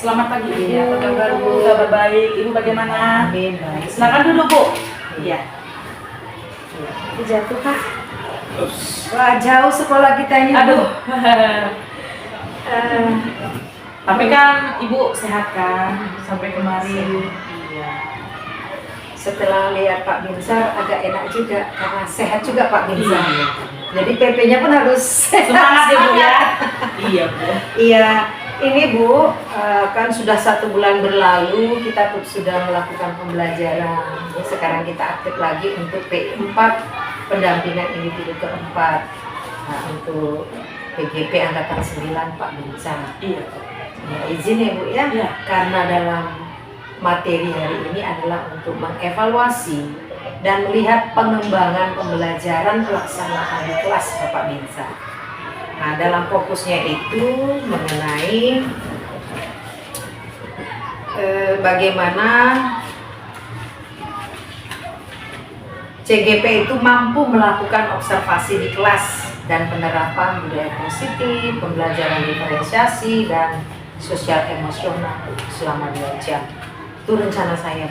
Selamat pagi Ibu. Apa kabar Bu? Kabar baik. Ibu bagaimana? Baik. Silakan duduk Bu. Iya. Itu jatuh Kak. Wah jauh sekolah kita ini. Aduh. Tapi Bu. kan Ibu sehat kan sampai kemarin. Iya. Setelah lihat Pak Binsar agak enak juga karena sehat juga Pak Binsar. Iya. Jadi PP-nya pun harus Semangat ya Bu ya. Iya Bu. Iya, ini Bu, kan sudah 1 bulan berlalu kita sudah melakukan pembelajaran. Sekarang kita aktif lagi untuk P4 pendampingan individu keempat. Nah, untuk PGP Angkatan 9 Pak Binsar. Iya. Ya, izin ya Bu ya, Iya. karena dalam materi hari ini adalah untuk mengevaluasi dan melihat pengembangan pembelajaran pelaksanaan di kelas Bapak Binsar. Nah, dalam fokusnya itu mengenai bagaimana CGP itu mampu melakukan observasi di kelas dan penerapan budaya positif, pembelajaran diferensiasi dan sosial emosional selama 2 jam. Itu rencana saya.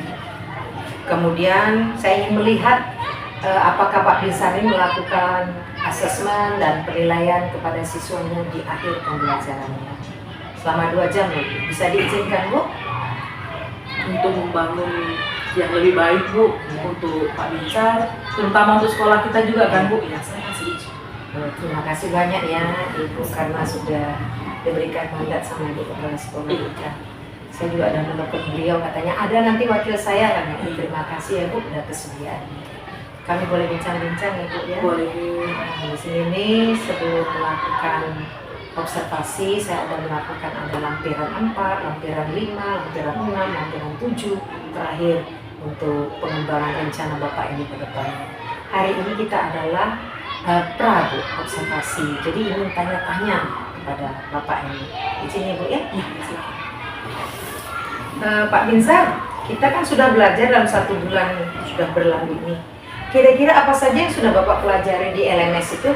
Kemudian saya ingin melihat apakah Pak Binsar ini melakukan asesmen dan penilaian kepada siswanya di akhir pembelajarannya selama 2 jam Bu. Bisa diizinkan Bu? Untuk membangun yang lebih baik Bu untuk Pak Binsar, terutama untuk sekolah kita juga kan Bu. Ya, saya kasih izin. Terima kasih banyak ya Ibu karena sudah diberikan mandat sama Ibu Kepala Sekolah kita. Saya juga ada menelpon beliau, katanya ada nanti wakil saya kan. Terima kasih ya Bu udah kesediaannya. Kami boleh bincang-bincang ya Bu ya. Boleh. Nah, di sini sebelum melakukan observasi saya ada melakukan ada lampiran 4, lampiran 5, lampiran 6, lampiran 7 terakhir untuk pengembangan rencana Bapak ini ke depan. Hari ini kita adalah pra Bu, observasi. Jadi ingin tanya-tanya kepada Bapak ini. Izin ya Bu ya? Iya, silakan. Pak Binsar, kita kan sudah belajar dalam 1 bulan sudah berlalu ini. Kira-kira apa saja yang sudah Bapak pelajari di LMS itu?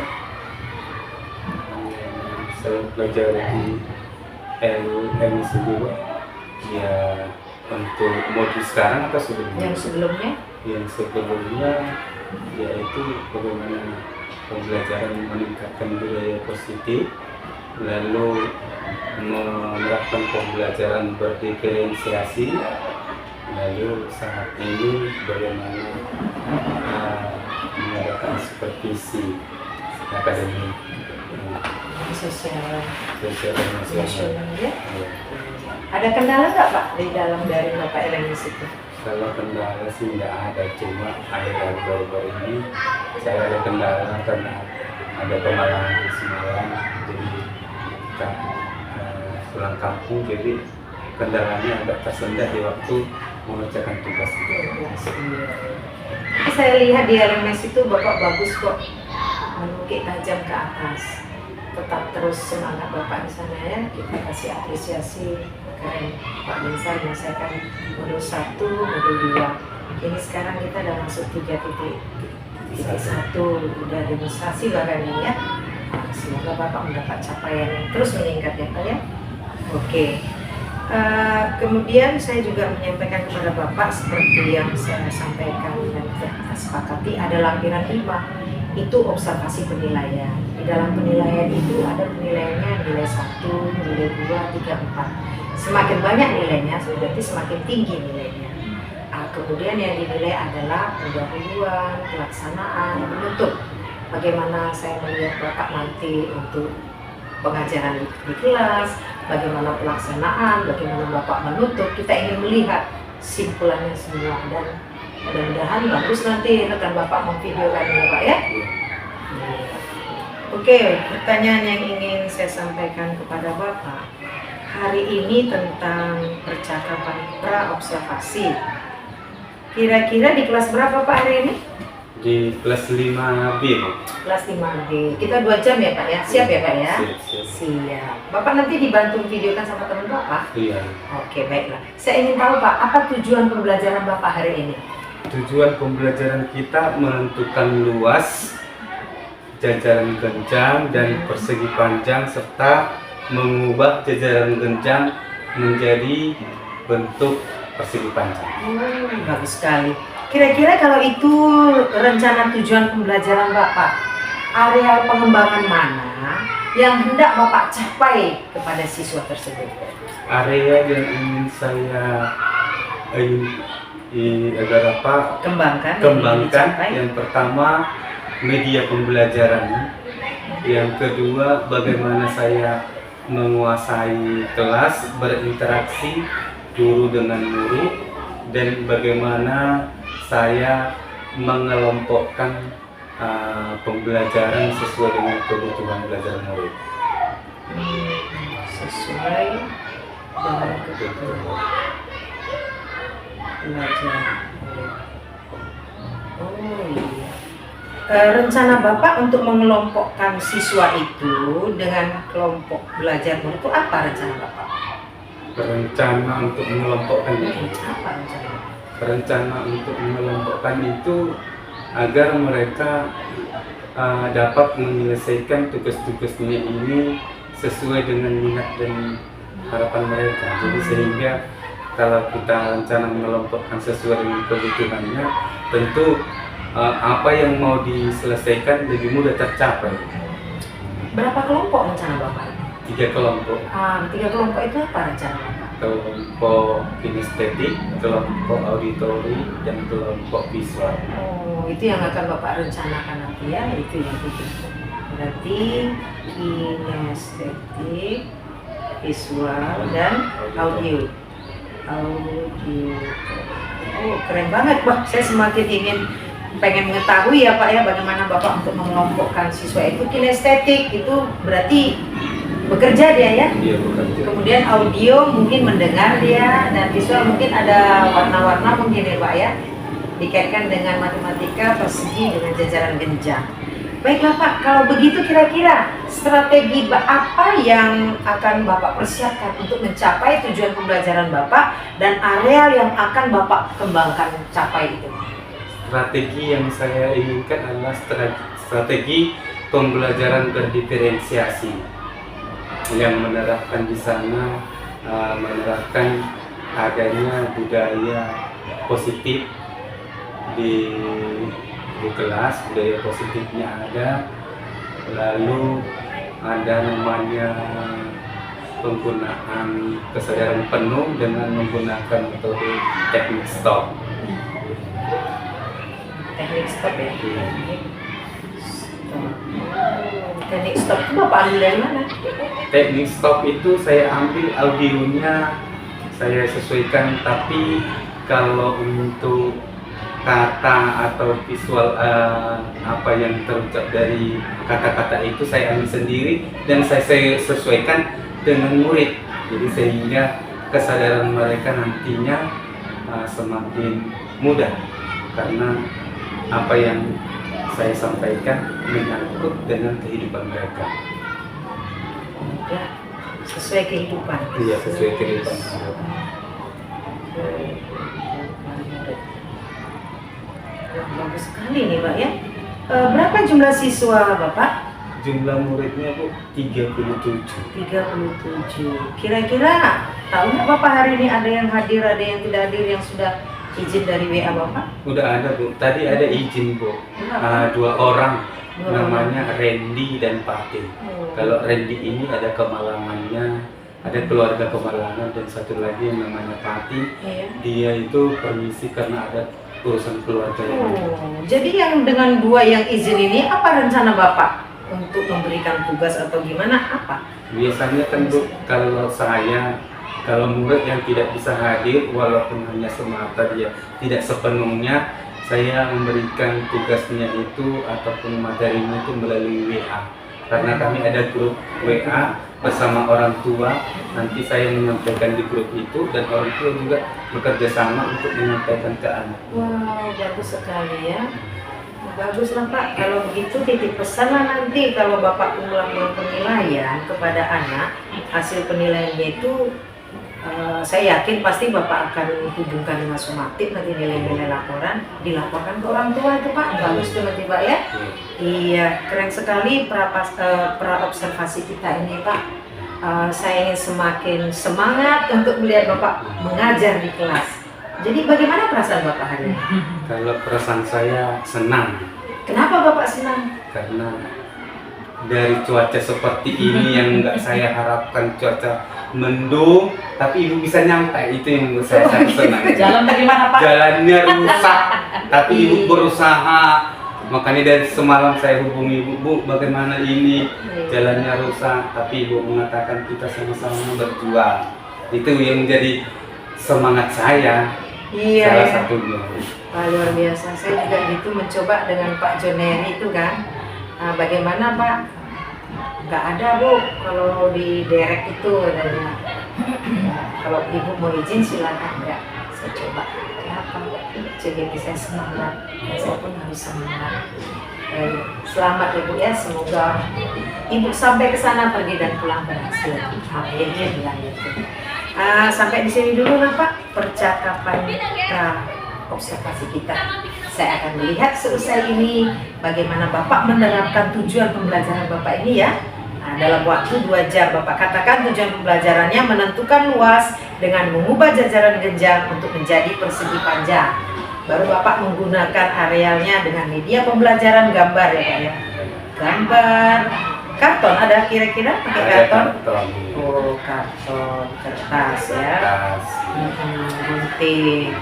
Saya belajar di LMS dulu. Ya, untuk modul sekarang atau sebelumnya? Yang sebelumnya? Yang sebelumnya yaitu bagaimana pembelajaran meningkatkan budaya positif, lalu menerapkan pembelajaran berdiferensiasi, lalu saat ini bagaimana mengadakan supervisi akademik Sosial emosional. ya? Ya. Ada kendala nggak Pak di dalam dari Bapak LMS itu? Kalau kendala sih nggak ada, cuma akhir-akhir baru-baru ini saya ada kendala karena ada pemalangan di semalam, jadi kita pulang kampung, jadi kendalanya agak tersendat di waktu mengerjakan tugas itu. Tapi saya lihat di LMS itu Bapak bagus kok, menukik tajam ke atas. Tetap terus semangat Bapak di sana ya, kita kasih apresiasi. Keren Pak Binsar menyelesaikan modul 1, modul 2. Ini sekarang kita udah masuk 3.1, udah demonstrasi bahkan ini ya. Semoga Bapak mendapat capaian yang terus meningkat ya Pak ya. Oke. Kemudian saya juga menyampaikan kepada Bapak seperti yang saya sampaikan dan kita sepakati, ada lampiran 5 itu observasi penilaian. Di dalam penilaian itu ada penilaiannya nilai 1, nilai 2, 3, 4. Semakin banyak nilainya berarti semakin tinggi nilainya. Kemudian yang dinilai adalah pendahuluan, pelaksanaan, menutup. Bagaimana saya melihat Bapak nanti untuk pengajaran di kelas, bagaimana pelaksanaan, bagaimana Bapak menutup, kita ingin melihat simpulannya semua dan mudah-mudahan bagus nanti rekan Bapak memvideokannya Pak ya. Oke, pertanyaan yang ingin saya sampaikan kepada Bapak hari ini tentang percakapan pra-observasi. Kira-kira di kelas berapa Pak hari ini? Di kelas 5B, Bu. Kelas 5B. Kita 2 jam ya Pak ya? Siap ya Pak ya? Siap. Siap. Bapak nanti dibantu videokan sama teman Bapak? Iya. Oke, baiklah. Saya ingin tahu Pak, apa tujuan pembelajaran Bapak hari ini? Tujuan pembelajaran kita menentukan luas, jajaran genjang dan persegi panjang serta mengubah jajaran genjang menjadi bentuk persegi panjang. Bagus sekali. Kira-kira kalau itu rencana tujuan pembelajaran Bapak, area pengembangan mana yang hendak Bapak capai kepada siswa tersebut? Area yang ingin saya agar apa Kembangkan kembangkan, yang pertama media pembelajaran, yang kedua bagaimana saya menguasai kelas, berinteraksi guru dengan murid, dan bagaimana saya mengelompokkan pembelajaran sesuai dengan kebutuhan belajar murid. Sesuai dengan kebutuhan belajar. Oh iya. Rencana Bapak untuk mengelompokkan siswa itu dengan kelompok belajar murid itu apa rencana Bapak? Rencana untuk mengelompokkan Apa rencana? rencana untuk mengelompokkan itu agar mereka dapat menyelesaikan tugas-tugasnya ini sesuai dengan minat dan harapan mereka. Jadi sehingga kalau kita rencana mengelompokkan sesuai dengan kebutuhannya, tentu apa yang mau diselesaikan lebih mudah tercapai. Berapa kelompok rencana Bapak? 3 kelompok. 3 kelompok itu apa rencana Bapak? Kelompok kinestetik, kelompok auditori, dan kelompok visual. Oh, itu yang akan Bapak rencanakan nanti ya, itu yang itu. Berarti kinestetik, visual, dan audio. Oh, keren banget, Pak. Saya semakin pengen mengetahui ya Pak ya, bagaimana Bapak untuk mengelompokkan siswa itu. Kinestetik itu berarti bekerja dia ya. Dia bekerja. Kemudian audio mungkin mendengar dia, dan visual mungkin ada warna-warna mungkin ya Pak ya. Dikaitkan dengan matematika, persegi dengan jajaran genjang. Baiklah Pak, kalau begitu kira-kira strategi apa yang akan Bapak persiapkan untuk mencapai tujuan pembelajaran Bapak dan areal yang akan Bapak kembangkan capai itu? Strategi yang saya inginkan adalah strategi pembelajaran berdiferensiasi yang menerapkan di sana menerapkan adanya budaya positif di kelas, budaya positifnya ada, lalu ada namanya penggunaan kesadaran penuh dengan menggunakan metode teknik stop. Teknik stop ya? Teknik stop itu Bapak ambil dari mana? Teknik stop itu saya ambil audionya, saya sesuaikan, tapi kalau untuk kata atau visual apa yang terucap dari kata-kata itu saya ambil sendiri dan saya sesuaikan dengan murid. Jadi sehingga kesadaran mereka nantinya semakin mudah karena apa yang saya sampaikan menyangkut dengan kehidupan mereka. Ya, sesuai kehidupan. Iya, sesuai kehidupan mereka. Bagus sekali nih Pak ya. Berapa jumlah siswa Bapak? Jumlah muridnya Bu 37. 37. Kira-kira tahu nggak Bapak hari ini ada yang hadir, ada yang tidak hadir, yang sudah izin dari WA Bapak? Udah ada Bu, tadi ada izin Bu. 2 orang, namanya Randy dan Pati. Kalau Randy ini ada kemalangannya, ada keluarga kemalangan, dan satu lagi yang namanya Pati. Dia itu permisi karena ada urusan keluarga. Jadi yang dengan 2 yang izin ini apa rencana Bapak untuk memberikan tugas atau gimana? Apa? Biasanya kan Bu, kalau murid yang tidak bisa hadir walaupun hanya semata dia tidak sepenuhnya, saya memberikan tugasnya itu ataupun materinya itu melalui WA. Karena kami ada grup WA bersama orang tua, nanti saya menyampaikan di grup itu dan orang tua juga bekerja sama untuk menyampaikan ke anak. Wow, bagus sekali ya. Bagus lah Pak, kalau begitu titip pesan lah nanti kalau Bapak melakukan penilaian kepada anak, hasil penilaiannya itu saya yakin pasti Bapak akan hubungkan dengan sumatif, nanti nilai-nilai laporan dilaporkan ke orang tua itu Pak. Bagus tuh nanti Pak ya. Iya, keren sekali pra observasi kita ini Pak. saya ingin semakin semangat untuk melihat Bapak mengajar di kelas. Jadi bagaimana perasaan Bapak hari ini? Kalau perasaan saya senang, Kenapa Bapak senang? karena dari cuaca seperti ini yang nggak saya harapkan, cuaca mendung, tapi ibu bisa nyampe, itu yang menurut saya sangat senang. Jalan bagaimana Pak? Jalannya rusak, tapi ibu berusaha. Makanya dari semalam saya hubungi ibu, Bu, bagaimana ini jalannya rusak, tapi ibu mengatakan kita sama-sama berjuang. Itu yang menjadi semangat saya. Iya, Salah ya. satunya. Wah, luar biasa. Saya juga gitu mencoba dengan Pak Joneri itu kan. Bagaimana Pak? Nggak ada Bu, kalau di derek itu adanya. Kalau Ibu mau izin silakan, enggak. Saya coba. Kenapa? Jadi saya semangat. Saya pun harus semangat. Selamat Ibu ya, semoga Ibu sampai ke sana pergi dan pulang berhasil. Amin, dia bilang gitu. Sampai di sini dulu lah Pak percakapan observasi kita. Saya akan melihat seusai ini bagaimana Bapak menerapkan tujuan pembelajaran Bapak ini ya. Dalam waktu 2 jam Bapak katakan tujuan pembelajarannya menentukan luas dengan mengubah jajaran genjang untuk menjadi persegi panjang. Baru Bapak menggunakan arealnya dengan media pembelajaran gambar ya Pak ya. Gambar karton ada kira-kira pakai karton? Oh, karton, kertas ya. Gunting.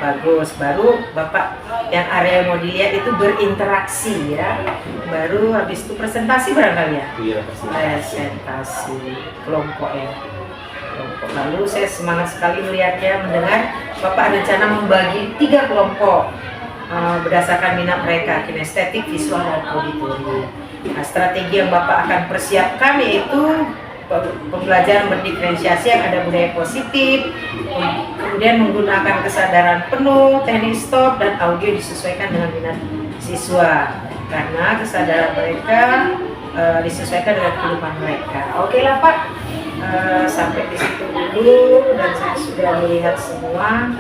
Bagus. Baru Bapak yang area mau dilihat itu berinteraksi ya. Baru habis itu presentasi barangkali ya. Iya, Presentasi kelompok ya. Kelompok. Lalu saya semangat sekali melihatnya, mendengar Bapak rencana membagi 3 kelompok berdasarkan minat mereka, kinestetik, visual, dan auditori. Nah, strategi yang Bapak akan persiapkan yaitu pembelajaran berdiferensiasi yang ada budaya positif, kemudian menggunakan kesadaran penuh, teknik stop, dan audio disesuaikan dengan minat siswa karena kesadaran mereka disesuaikan dengan kehidupan mereka. Oke lah Pak, sampai di situ dulu dan saya sudah melihat semua.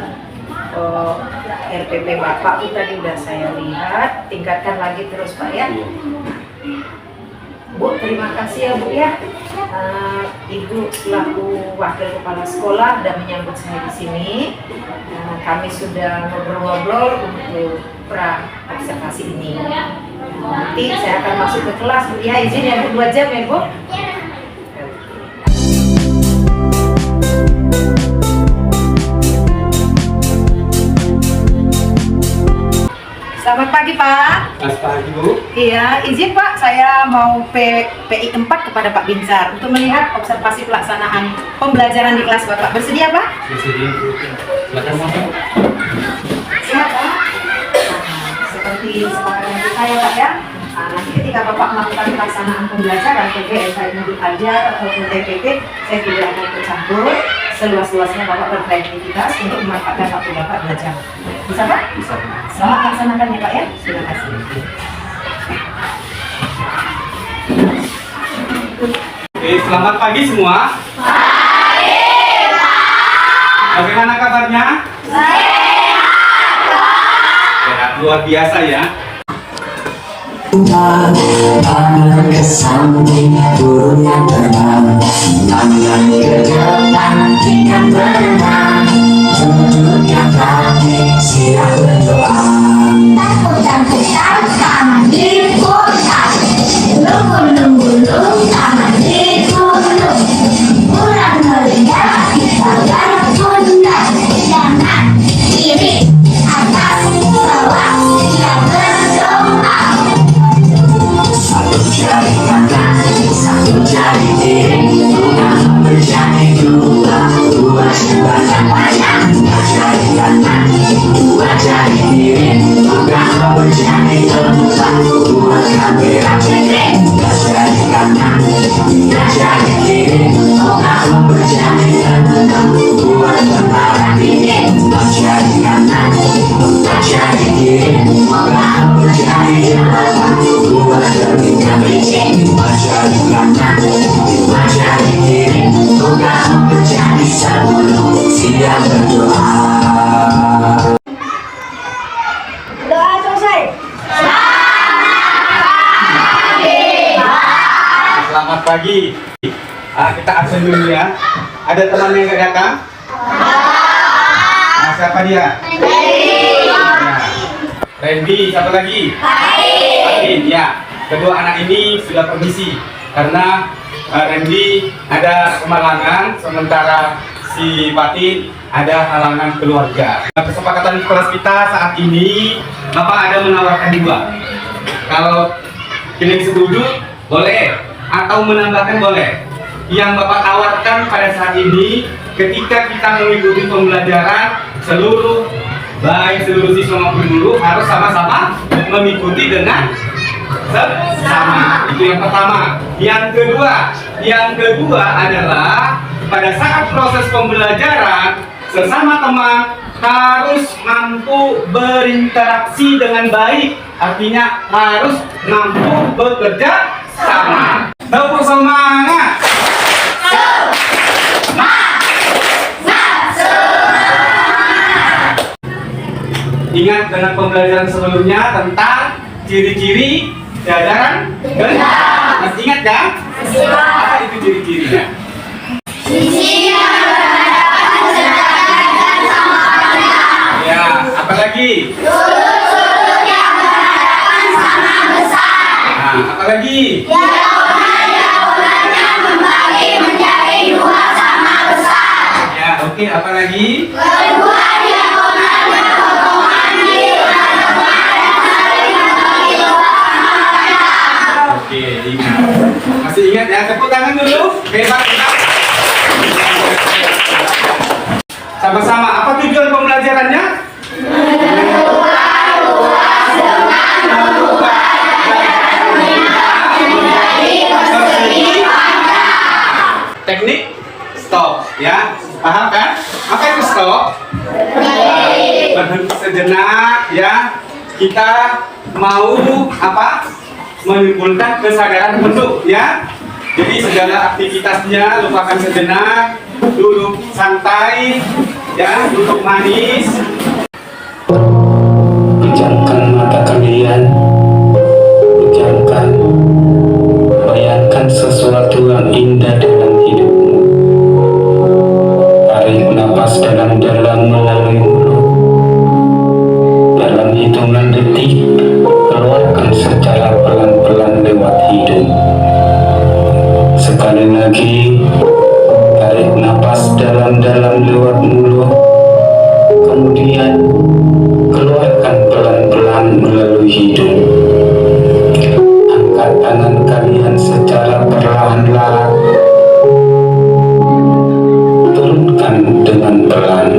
RPP Bapak itu tadi udah saya lihat, tingkatkan lagi terus Pak ya. Bu, terima kasih ya Bu ya. Ibu selaku wakil kepala sekolah dan menyambut saya di sini. Kami sudah ngobrol-ngobrol untuk pra observasi ini. Nanti saya akan masuk ke kelas Bu ya, izin ya Bu 2 jam ya Bu. Selamat pagi Pak. Selamat pagi Bu. Iya, izin Pak, saya mau PI 4 kepada Pak Binsar untuk melihat observasi pelaksanaan pembelajaran di kelas Bapak. Bersedia Pak? Bersedia. Silakan masuk. Siap Pak. Seperti sepakatan kita ya Pak ya. Nanti ketika Bapak melakukan pelaksanaan pembelajaran TPS baik modul ajar ataupun TPP, saya tidak akan bercampur. Seluas-luasnya Bapak berkreativitas untuk memanfaatkan waktu Bapak belajar. Bisa Pak? Bisa. Selamat laksanakan ya Pak ya. Terima kasih. Selamat pagi semua. Pagi Pak. Bagaimana kabarnya? Sehat luar biasa ya. Tangan ke samping, burung yang terbang, tangan ke depan, ikan berenang, duduk yang rapi, siap berdoa. Takut tangan diputar, lunggu-lunggu tangan dikulung, pulang melihat agar pundak, jangan kiri, atas, bawah, yang berdoa. Satu jari kanan, satu jari kiri, tengah berjari dua, dua sebanyak panjang. Dua jari kanan, dua jari kiri, tengah berjari empat, dua kamera cekek. Dua jari kanan, dua jari kiri, tengah berjari enam, dua tentara tinggi. Dua jari kanan, dua jari kiri, tengah berjari empat, dua telinga licin. Dua jari kanan, dua jari kiri, tengah berjari 10, siap berdoa. Doa selesai. Selamat pagi. Kita absen dulu ya. Ada teman yang nggak datang? Nah, siapa dia? Randy, siapa lagi? Fatin, ya. Kedua anak ini sudah permisi karena Randy ada kemalangan, sementara si Fatin ada halangan keluarga. Kesepakatan kelas kita saat ini, Bapak ada menawarkan dua. Kalau ini setuju, boleh, atau menambahkan boleh. Yang Bapak tawarkan pada saat ini, ketika kita mengikuti pembelajaran, baik seluruh siswa maupun guru harus sama-sama mengikuti dengan sama. Itu yang pertama. Yang kedua adalah pada saat proses pembelajaran sesama teman harus mampu berinteraksi dengan baik. Artinya harus mampu bekerja sama. Tepuk semangat. Ingat dengan pembelajaran sebelumnya tentang ciri-ciri jajaran genap. Masih ingat kan? Apa itu ciri-cirinya? Ya, apa lagi? Nah, apa lagi? Ya, oke, apa lagi? Oke, ingat. Masih ingat ya? Tepuk tangan dulu. Hebat. Sama-sama, apa tujuan pembelajarannya? Teknik stop, ya. Paham kan? Apa itu stop? Berhenti sejenak, ya. Kita mau apa? Mengumpulkan kesadaran penuh, ya. Jadi segala aktivitasnya lupakan sejenak, duduk santai, ya, duduk manis. Pejamkan mata kalian, pejamkan, bayangkan sesuatu yang indah dalam hidupmu. Tarik napas dalam-dalam melalui mulut. Dalam hitungan detik, keluarkan secara pelan-pelan lewat hidung. Sekali lagi, tarik napas dalam-dalam lewat mulut, kemudian keluarkan pelan-pelan melalui hidung. Angkat tangan kalian secara perlahan-lahan, turunkan dengan pelan.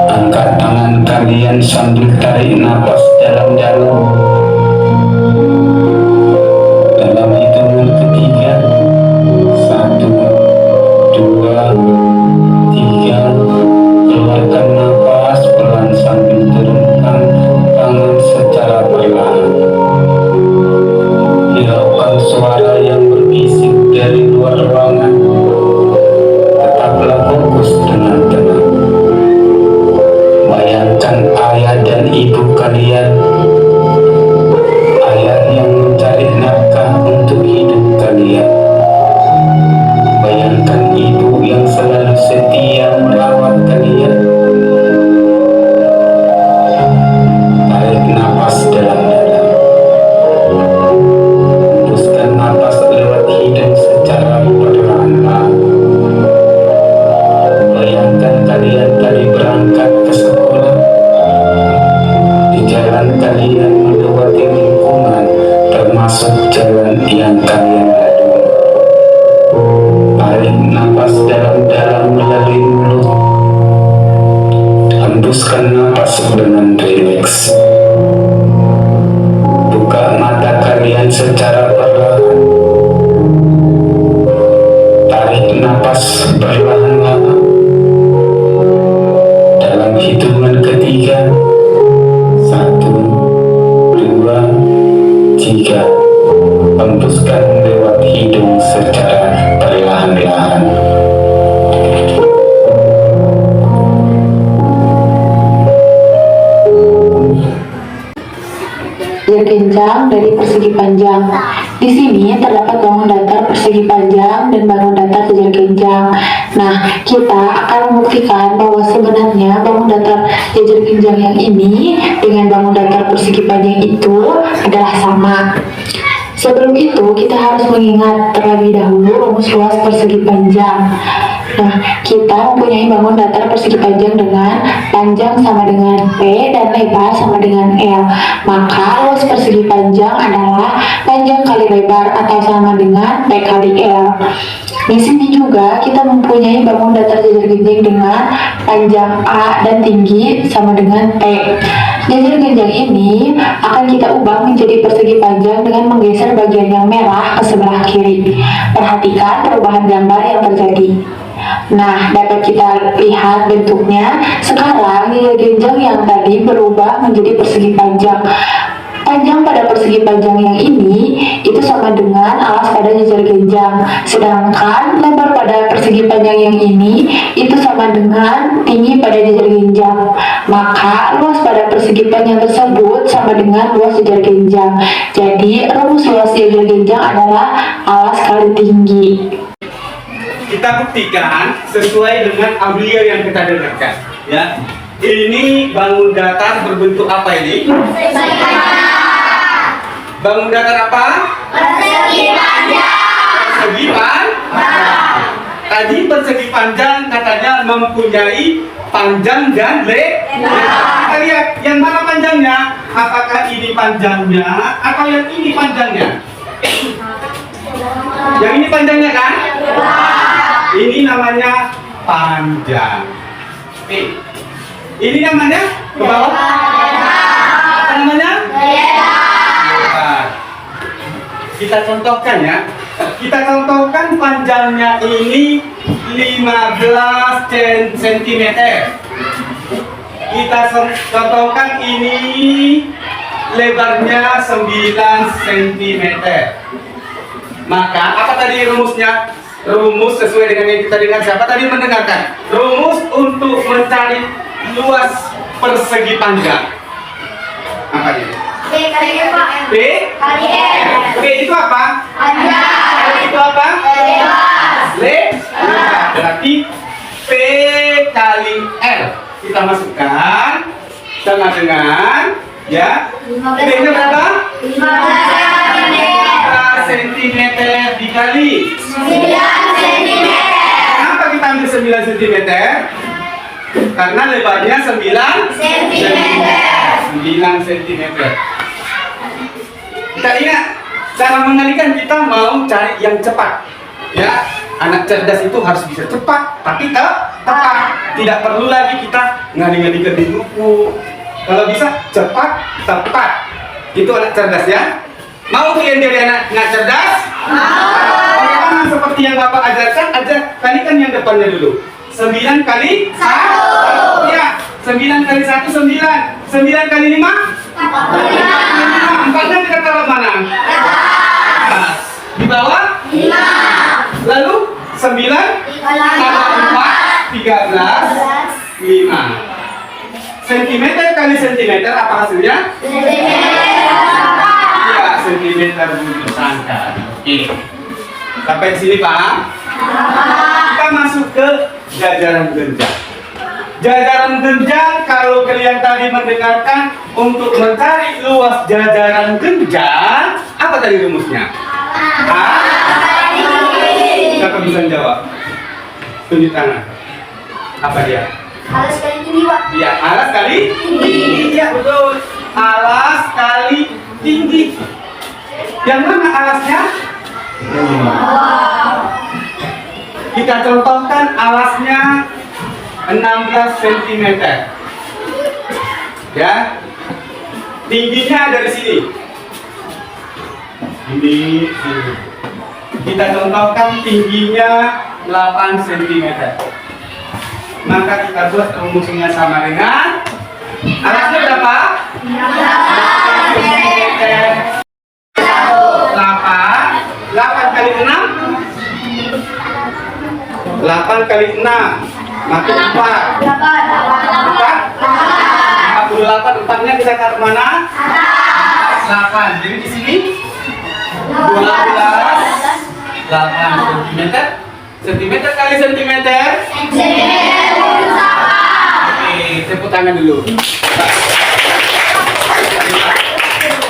Angkat tangan kalian sambil tarik napas dalam-dalam. Dalam hitungan ketiga, 1, 2, 3, keluarkan napas pelan sambil turunkan tangan secara perlahan. Hiraukan suara yang berbisik dari luar ruangan. Tetaplah fokus dengan tenang. Bayangkan ayah dan ibu kalian, ayah yang mencari nafkah untuk hidup kalian. Bayangkan ibu yang selalu setia merawat kalian. Tarik napas dalam-dalam. Hembuskan napas lewat hidung secara perlahan-lahan. Bayangkan kalian tadi berangkat ke sekolah. Di jalan kalian melewati lingkungan, termasuk jalan yang kalian lalui. Tarik napas dalam-dalam melalui mulut. Hembuskan napas dengan rileks. Buka mata kalian secara perlahan. Tarik napas perlahan-lahan. Dalam hitungan ketiga, 1, 2, 3. Hembuskan lewat hidung secara perlahan-lahan. Dia kencang dari persegi panjang. Di sini terdapat bangun datar persegi panjang dan bangun datar jajar genjang. Nah, kita akan membuktikan bahwa sebenarnya bangun datar jajar genjang yang ini dengan bangun datar persegi panjang itu adalah sama. Sebelum itu, kita harus mengingat terlebih dahulu rumus luas persegi panjang. Nah, kita mempunyai bangun datar persegi panjang dengan panjang sama dengan P dan lebar sama dengan L. Maka luas persegi panjang adalah panjang kali lebar atau sama dengan P kali L. Di sini juga kita mempunyai bangun datar jajar genjang dengan panjang A dan tinggi sama dengan P. Jajar genjang ini akan kita ubah menjadi persegi panjang dengan menggeser bagian yang merah ke sebelah kiri. Perhatikan perubahan gambar yang terjadi. Nah, dapat kita lihat bentuknya. Sekarang jajar genjang yang tadi berubah menjadi persegi panjang. Panjang pada persegi panjang yang ini itu sama dengan alas pada jajar genjang. Sedangkan lebar pada persegi panjang yang ini itu sama dengan tinggi pada jajar genjang. Maka luas pada persegi panjang tersebut sama dengan luas jajar genjang. Jadi rumus luas jajar genjang adalah alas kali tinggi. Kita buktikan sesuai dengan audio yang kita dengarkan. Ya, ini bangun datar berbentuk apa ini? Bangun datar apa? Persegi panjang. Persegi panjang. Tadi persegi panjang katanya mempunyai panjang dan lebar. Kita lihat yang mana panjangnya? Apakah ini panjangnya atau yang ini panjangnya? Yang ini panjangnya kan? Ini namanya panjang. Ini namanya ke bawah? Apa namanya? Lebar. Kita contohkan ya. Kita contohkan panjangnya ini 15 cm. Kita contohkan ini lebarnya 9 cm. Maka apa tadi rumusnya? Rumus sesuai dengan yang kita dengar. Siapa tadi mendengarkan? Rumus untuk mencari luas persegi panjang. Apa ini? P kali L. P Kali L. P itu apa? Panjang. L itu apa? Lebar. Lebar. Berarti P kali L. Kita masukkan sama dengan ya. P-nya berapa? 15 cm dikali 9 cm. Kenapa kita ambil 9 cm? Karena lebarnya 9 cm. 9 cm. Kita ingat, cara mengalihkan kita mau cari yang cepat. Ya, anak cerdas itu harus bisa cepat, tapi tepat. Tidak perlu lagi kita ngalih-ngalihkan di buku. Kalau bisa cepat, tepat. Itu anak cerdas ya. Mau kalian jadi anak cerdas? Mau. Bagaimana seperti yang Bapak ajarkan? Kalikan yang depannya dulu. 9 kali 1. Ya, 9 kali 1 9. 9 kali 5? 45. 4-nya di taruh mana? Di bawah? 5. Lalu 9 tambah 4 13 5. Sentimeter kali sentimeter apa hasilnya? Ya, sentimeter bujur sangka. Oke. Sampai sini paham? Kita masuk ke jajaran genjang. Jajaran genjang, kalau kalian tadi mendengarkan untuk mencari luas jajaran genjang, apa tadi rumusnya? Siapa bisa jawab? Tunjuk tangan. Apa dia? Alas kali tinggi, Pak. Iya, alas kali tinggi. Iya, betul. Alas kali tinggi. Yang mana alasnya? Kita contohkan alasnya 16 cm. Ya. Tingginya dari sini. Ini. Kita contohkan tingginya 8 cm. Maka kita buat rumusnya sama dengan alasnya berapa? 8 kali 6 8 kali 6 maka 4 48 4-nya kita taruh mana? 8. Jadi di sini sentimeter. Sentimeter kali sentimeter. Oke, tepuk tangan dulu.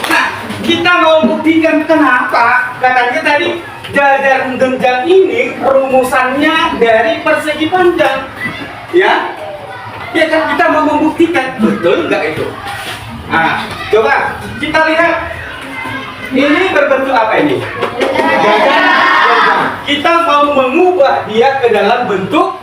Nah, kita mau buktikan kenapa katanya tadi jajar genjang ini rumusannya dari persegi panjang, ya? Ya kan kita mau membuktikan betul nggak itu? Nah, coba kita lihat ini berbentuk apa ini? Jajar genjang. Kita mau mengubah dia ke dalam bentuk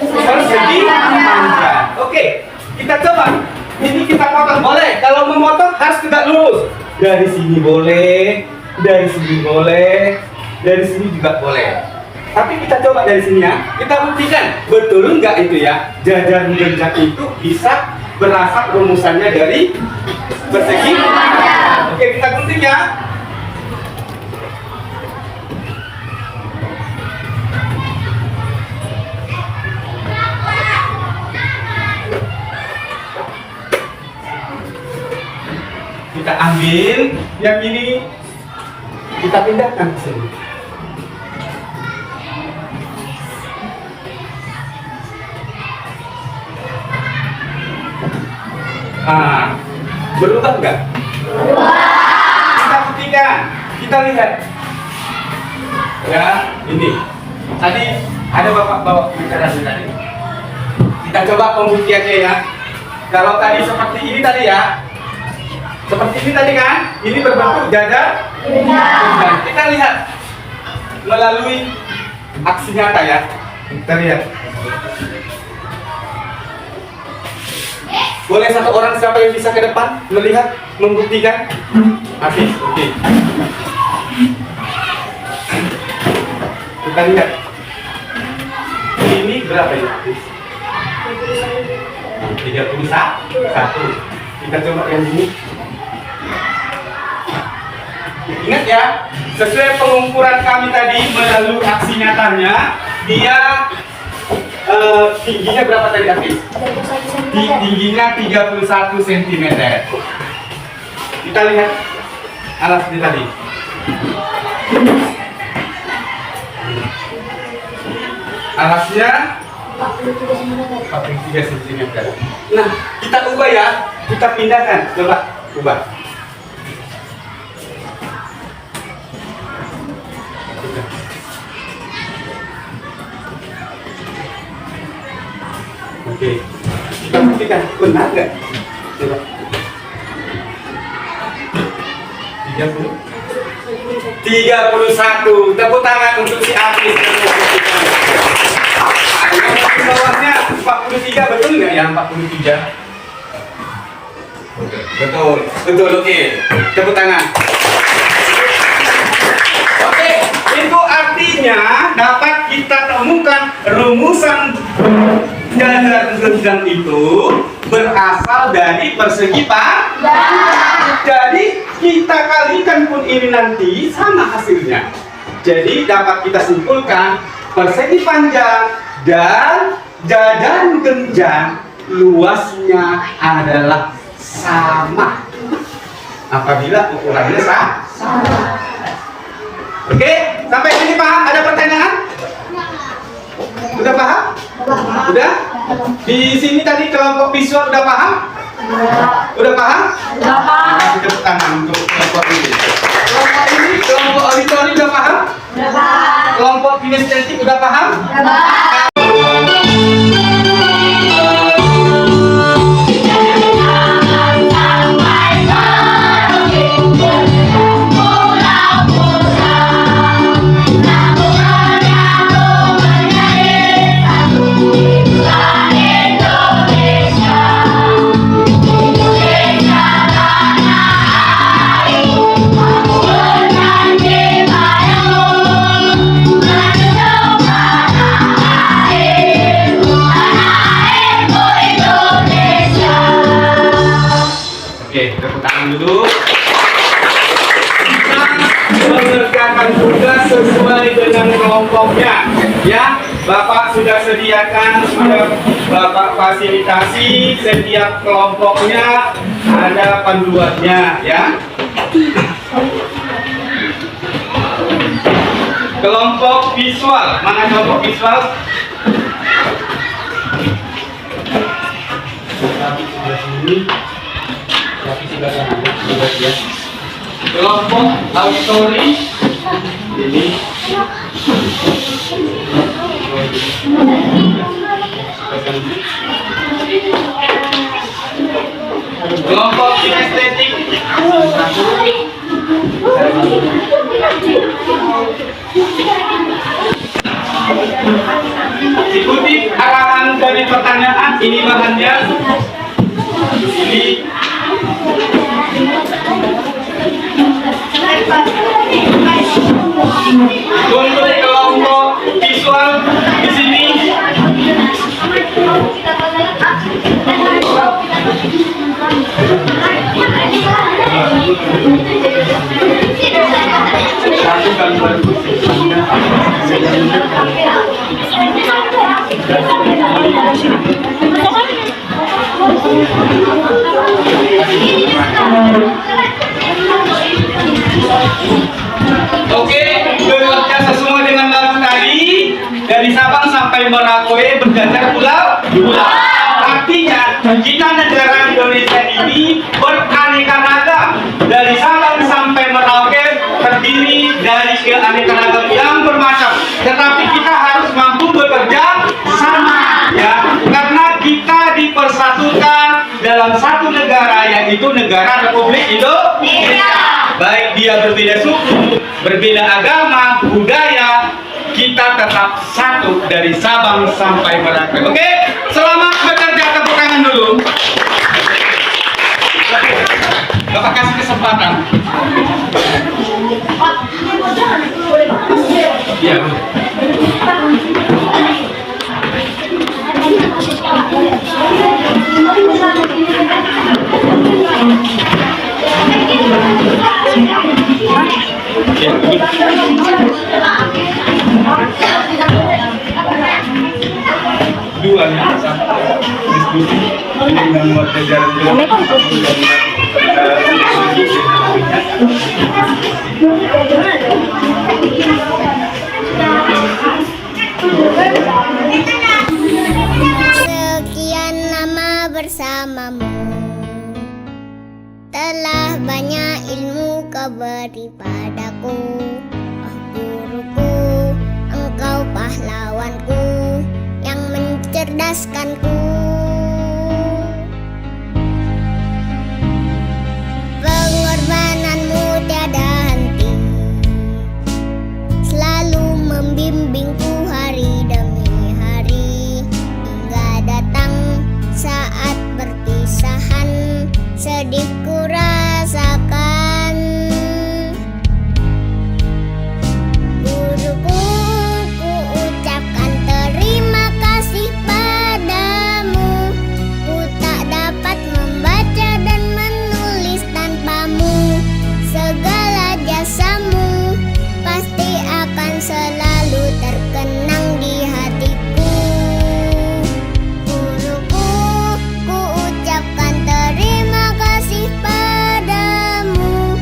persegi panjang. Oke, kita coba. Ini kita potong boleh. Kalau memotong harus tegak lurus. Dari sini boleh, dari sini boleh, dari sini juga boleh. Tapi kita coba dari sini ya. Kita buktikan betul nggak itu ya? Jajar genjang itu bisa berasal rumusannya dari persegi panjang. Oke, kita gunting ya. Kita ambil yang ini, kita pindahkan ke sini. Nah, berubah enggak? Kita buktikan, kita lihat. Ya, ini. Tadi ada bapak bawa bicara tadi. Kita coba pembuktiannya ya. Kalau tadi seperti ini tadi ya. Seperti ini tadi kan, ini berbentuk jajar genjang. Kita lihat melalui aksi nyata ya. Kita lihat. Boleh satu orang siapa yang bisa ke depan melihat, membuktikan? Habis, oke. Kita lihat. Ini berapa ya? 31. Kita coba yang ini. Ingat ya, sesuai pengukuran kami tadi melalui aksi nyatanya, dia tingginya berapa tadi Hafiz? Tingginya 31 cm. Kita lihat alasnya tadi. Alasnya 43 cm. Nah, kita ubah ya, kita pindahkan. Coba ubah. Oke, kita buktikan benar nggak? Coba. 31. Tepuk tangan untuk si Hafiz. Yang bawahnya 43, betul nggak ya 43? Betul, betul, oke. Tepuk tangan. Oke, itu artinya dapat kita temukan rumusan jajar genjang itu berasal dari persegi panjang. Jadi kita kalikan pun ini nanti sama hasilnya. Jadi dapat kita simpulkan persegi panjang dan jajar genjang luasnya adalah sama apabila ukurannya sama. Oke, sampai sini paham? Ada pertanyaan? Udah paham? Udah? Di sini tadi kelompok visual udah paham? Udah paham? Udah paham. Kasih tepuk tangan untuk kelompok ini. Kelompok ini, kelompok auditori udah paham? Udah paham. Kelompok kinestetik udah paham? Udah paham. Oke, tepuk tangan dulu. Kita mengerjakan tugas sesuai dengan kelompoknya. Ya, Bapak sudah sediakan, sudah Bapak fasilitasi setiap kelompoknya ada panduannya, ya. kelompok visual. Mana kelompok visual? Kelompok auditory ini. Kelompok kinestetik. Ikuti arahan dari pertanyaan. Ini bahannya. Ini. Untuk kelompok visual di sini. Oke, bekerja sesuai dengan lagu tadi. Dari Sabang sampai Merauke berjajar pulau. Artinya kita negara Indonesia ini beraneka ragam. Dari Sabang sampai Merauke terdiri dari keanekaragam yang bermacam. Tetapi kita harus mampu bekerja sama, ya, karena kita dipersatukan dalam satu negara, yaitu negara Republik Indonesia. Baik dia berbeda suku, berbeda agama, budaya, kita tetap satu dari Sabang sampai Merauke. Oke, selamat bekerja, tepuk tangan dulu. Bapak kasih kesempatan. Ya. Dua nih, diskusi dengan warga jalan. Sekian lama bersamamu, telah banyak ilmu kau beri padaku. Oh guruku, engkau pahlawanku yang mencerdaskanku. Pengorbananmu tiada henti, selalu membimbingku hari demi hari, hingga datang saat perpisahan sedih ku rasakan. Guruku, ku ucapkan terima kasih padamu. Ku tak dapat membaca dan menulis tanpamu. Segala jasamu pasti akan selalu terkenang di hatiku. Guruku, ku ucapkan terima kasih padamu.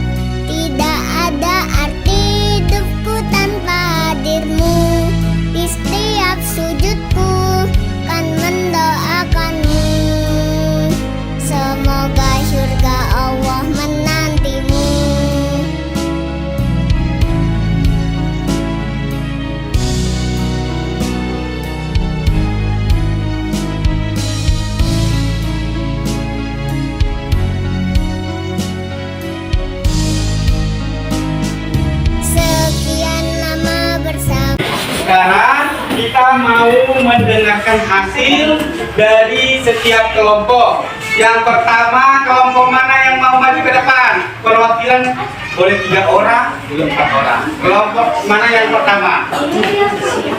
Tidak ada arti hidupku tanpa hadirmu. Di setiap sujudku kan mendoakanmu. Semoga surga Allah menantimu. Sekian lama bersama. Sekarang kita mau mendengarkan hasil dari setiap kelompok. Yang pertama, kelompok mana yang mau maju ke depan? Perwakilan boleh 3 orang, boleh 4 orang. Kelompok mana yang pertama?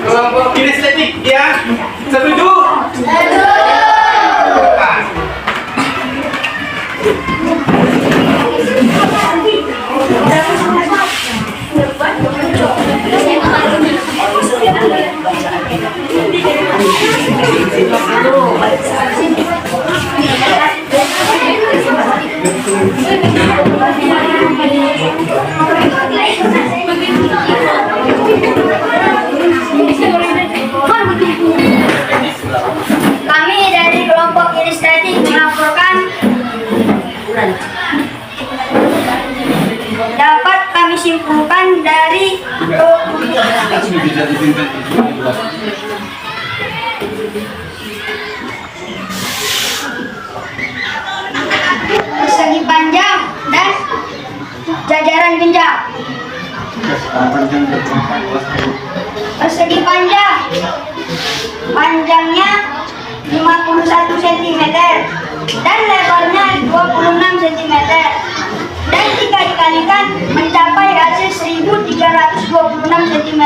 Kelompok kinestetik, ya? Setuju? Setuju. Depan. Thank you. Persegi panjang dan jajaran genjang. Persegi panjang, panjangnya 51 cm dan lebarnya 26 cm, dan jika dikalikan mencapai hasil 1326 cm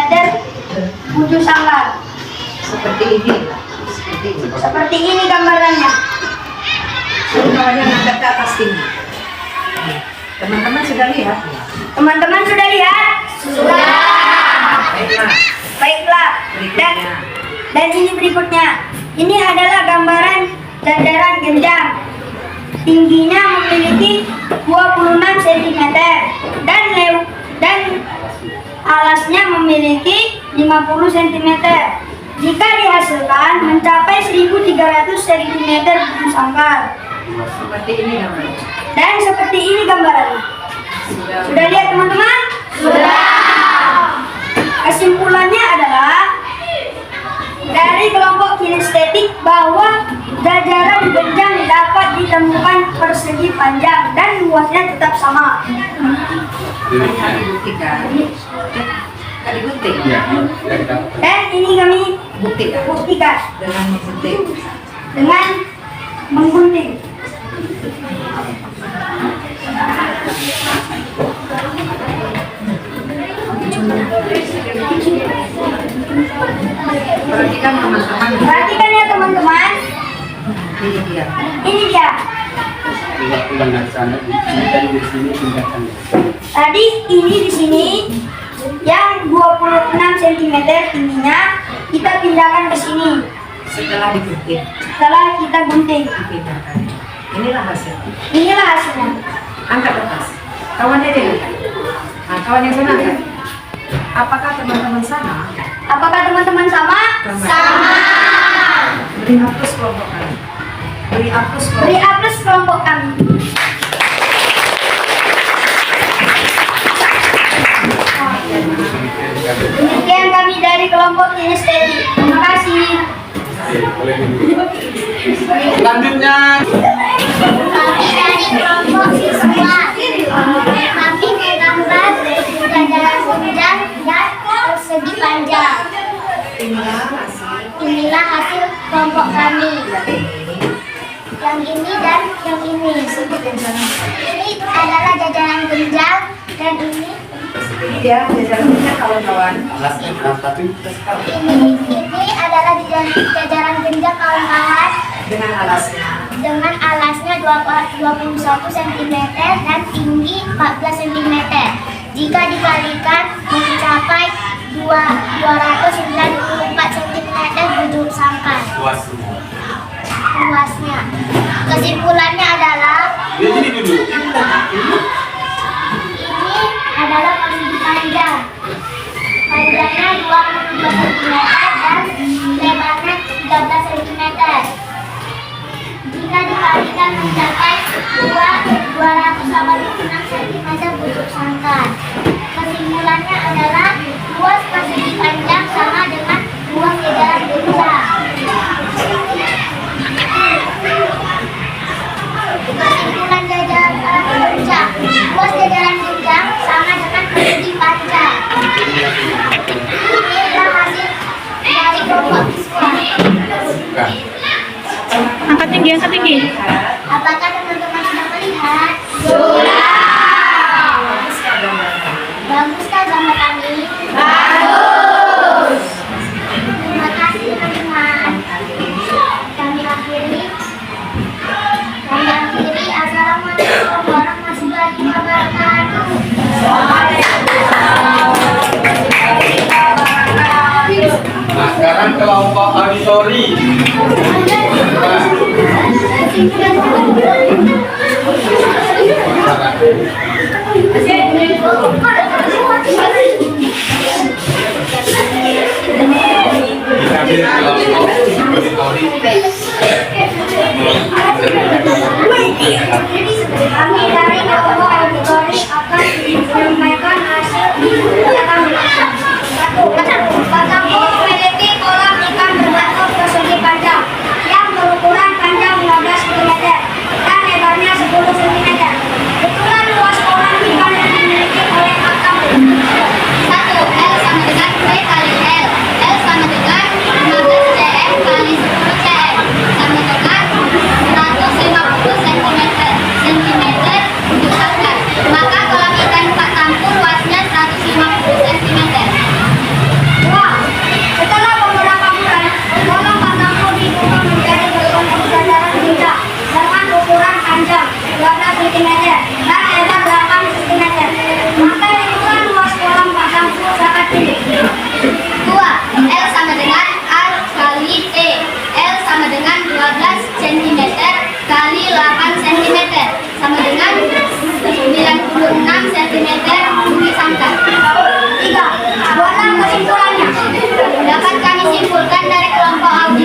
wujud sangkar. Seperti ini gambarannya. Semuanya angkat ke atas tinggi. Teman-teman sudah lihat? Teman-teman sudah lihat? Sudah. Baiklah. Baiklah. Berikutnya. Dan ini berikutnya. Ini adalah gambaran jajaran genjang. Tingginya memiliki 26 cm dan alasnya memiliki 50 cm. Jika dihasilkan mencapai 1300 cm wujud sangkar. Seperti ini gambarnya. Dan seperti ini gambarannya. Sudah lihat teman-teman? Sudah. Kesimpulannya adalah dari kelompok kinestetik bahwa jajaran genjang dapat ditemukan persegi panjang dan luasnya tetap sama. Hanya dibuktikan. Tidak digunting. Dan ini kami Buktikan. buktikan Dengan menggunting. dengan menggunting. Perhatikan teman-teman. Perhatikan ya teman-teman. Ini dia. Ini dia. Tadi ini di sini yang 26 cm tingginya kita pindahkan ke sini. Setelah digunting, Setelah kita gunting, dipindahkan. Inilah hasilnya. inilah hasilnya. Angkat atas. Kawannya deh. Nah, kawan yang sana angkat. Apakah teman-teman sama? Apakah teman-teman sama? Sama. Beri aplaus kelompok kami. Beri aplaus Beri kelompok. aplaus kelompok kami. Demikian kami dari kelompok kinestetik. Terima kasih. Selanjutnya Kami dari kelompok siswa. Kami menggambar jajaran genjang dan persegi panjang. Inilah hasil kelompok kami. Yang ini dan yang ini. Ini adalah jajaran genjang dan ini Ya, jajarannya kawan-kawan. ini adalah jajaran genjang kawan-kawan Dengan alasnya. dengan alasnya 21 cm dan tinggi 14 cm. Jika dikalikan mencapai 294 cm wujud sangkar. Luasnya. Kesimpulannya adalah ini adalah persegi panjang. Panjangnya 22 cm dan lebarnya 13 cm. Jika dikalikan mencapai 286 cm wujud sangkar. Kesimpulannya adalah luas persegi panjang sama dengan luas jajaran genjang. Kesimpulan jajaran genjang. Luas jajaran genjang sama dengan persegi panjang. Inilah hasil dari kelompok siswa. Angkat tinggi, angkat tinggi. Apakah teman-teman sudah melihat? Baguskah gambar kami? Bagus. Terima kasih teman-teman. Kami akhiri. Assalamualaikum warahmatullahi wabarakatuh. Nah, sekarang kelompok auditori. Kami dari kelompok auditori akan menyampaikan hasil yang kami lakukan.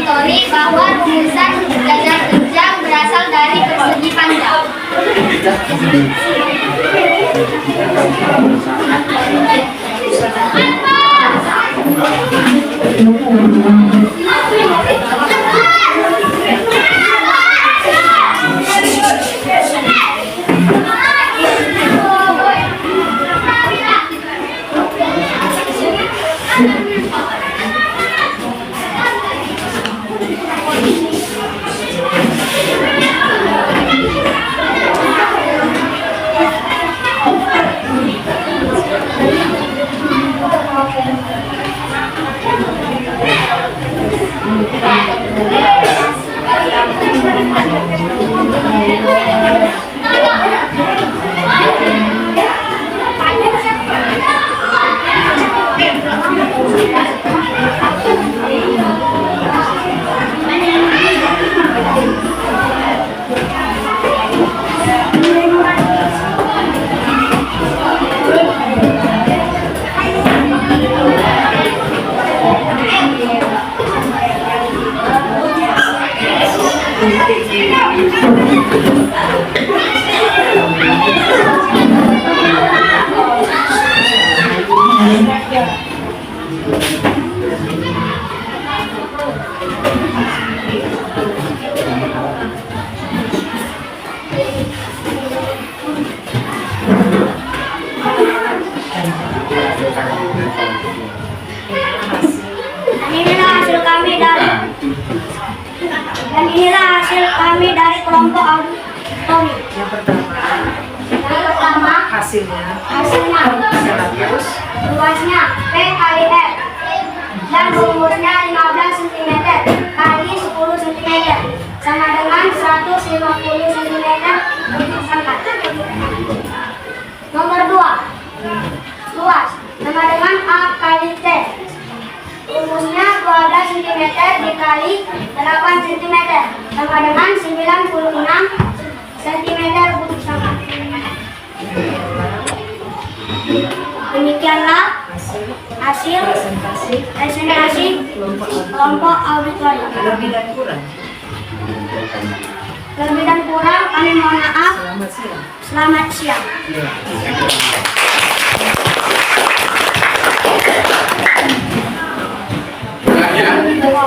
auditori bahwa rumusan jajar genjang berasal dari persegi panjang. Inilah hasil kami dari kelompok auditori. Yang pertama hasilnya 100, luasnya P kali R dan rumusnya 15 cm kali 10 cm sama dengan 150 cm untuk angkat. Nomor 2, luas sama dengan A kali T. Rumusnya 12 cm dikali 8 cm sama dengan 96 cm untuk angkat. Demikianlah hasil presentasi kelompok auditori. lebih dan kurang. Lebih dan kurang kami mohon maaf. Selamat siang. Selamat siang.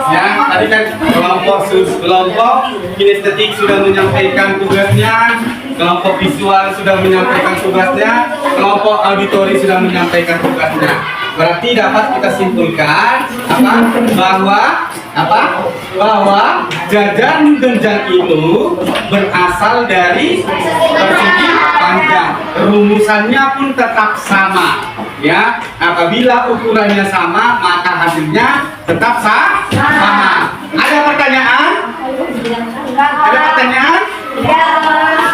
Ya, tadi kan kelompok kinestetik sudah menyampaikan tugasnya, kelompok visual sudah menyampaikan tugasnya, kelompok auditori sudah menyampaikan tugasnya. Berarti dapat kita simpulkan bahwa jajar genjang itu berasal dari persegi panjang. Rumusannya pun tetap sama. Ya, apabila ukurannya sama, maka hasilnya tetap sama. Ada pertanyaan? Ada pertanyaan?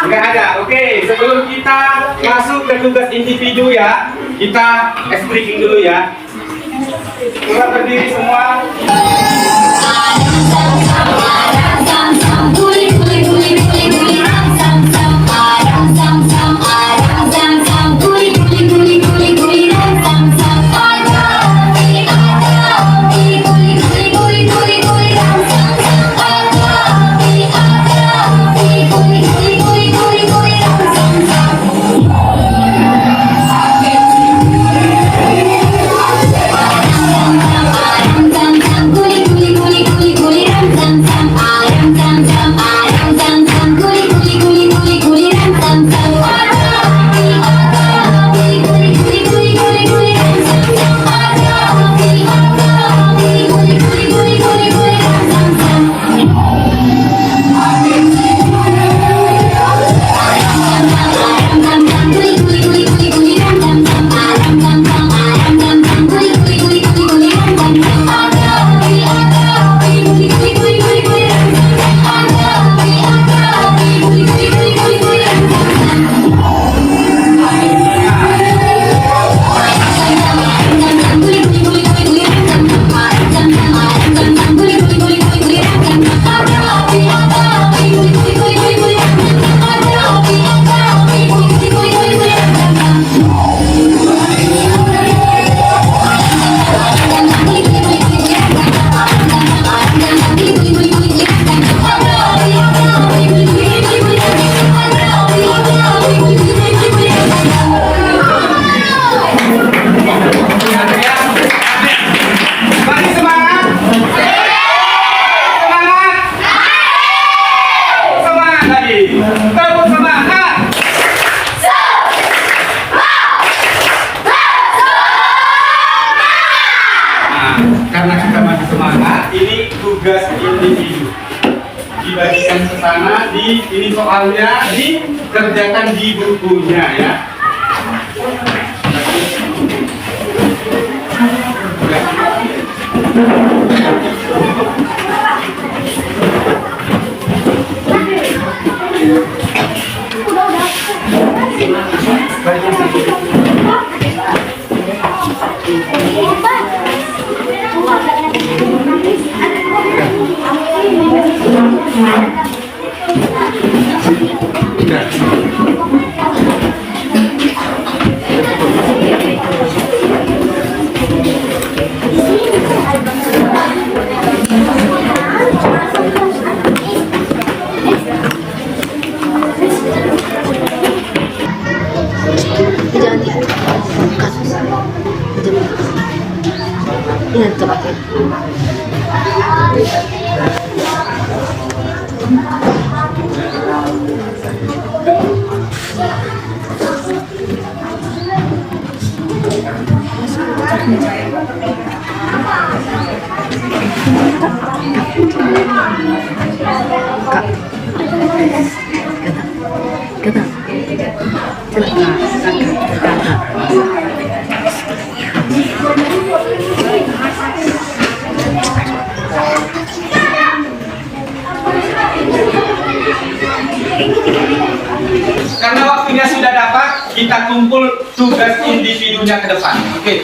Enggak ada. Oke, sebelum kita masuk ke tugas individu ya, kita breaking dulu ya. Coba berdiri semua. Guli guli guli guli guli ram karena kita masih semangat, ini tugas individu. Dibagikan ke sana, ini soalnya dikerjakan di bukunya ya. Karena waktunya sudah dapat, kita kumpul tugas individunya ke depan. Oke.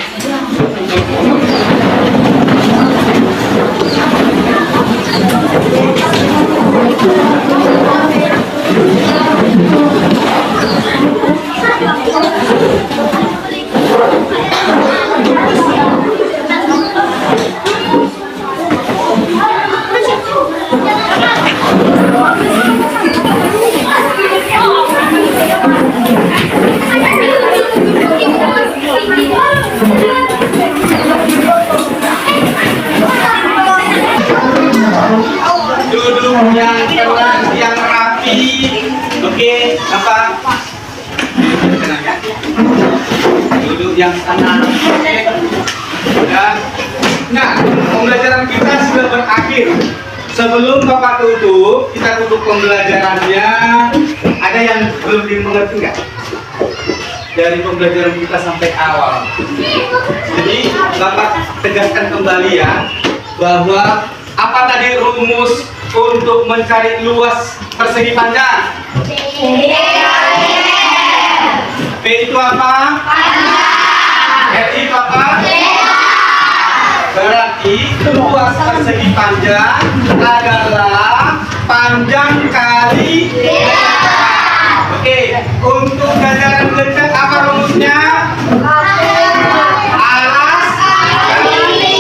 Duduk yang tenang, yang rapi. Oke, apa? Tenang ya. Duduk yang tenang. Oke. Dan, nah, pembelajaran kita sudah berakhir. Sebelum Bapak tutup, kita tutup pembelajarannya. Ada yang belum dimengerti nggak? Dari pembelajaran kita sampai awal. Jadi, Bapak tegaskan kembali ya, bahwa apa tadi rumus untuk mencari luas persegi panjang? P itu apa? R itu apa? Berarti luas persegi panjang adalah panjang kali Oke, untuk ganjaran genjang apa rumusnya? Alas kali.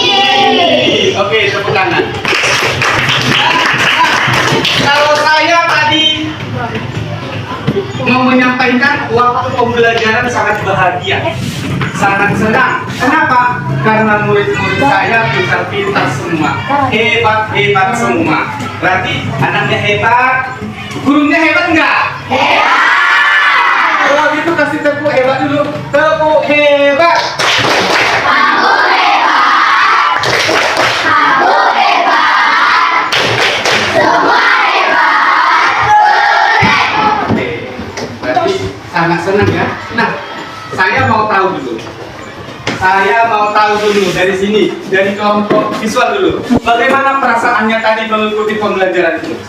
Oke, tepuk tangan. Kalau saya tadi mau menyampaikan waktu pembelajaran sangat bahagia, sangat senang. Kenapa? Karena murid-murid saya pintar-pintar semua, hebat-hebat semua. Berarti anaknya hebat, gurunya hebat nggak? Hebat. Kalau gitu kasih tepuk hebat dulu. Tepuk hebat. Aku hebat. Aku hebat. Semua hebat. Oke. Berarti sangat senang ya. Nah, saya mau tahu dulu. Dari sini, dari kelompok visual dulu. Bagaimana perasaannya tadi mengikuti pembelajaran itu?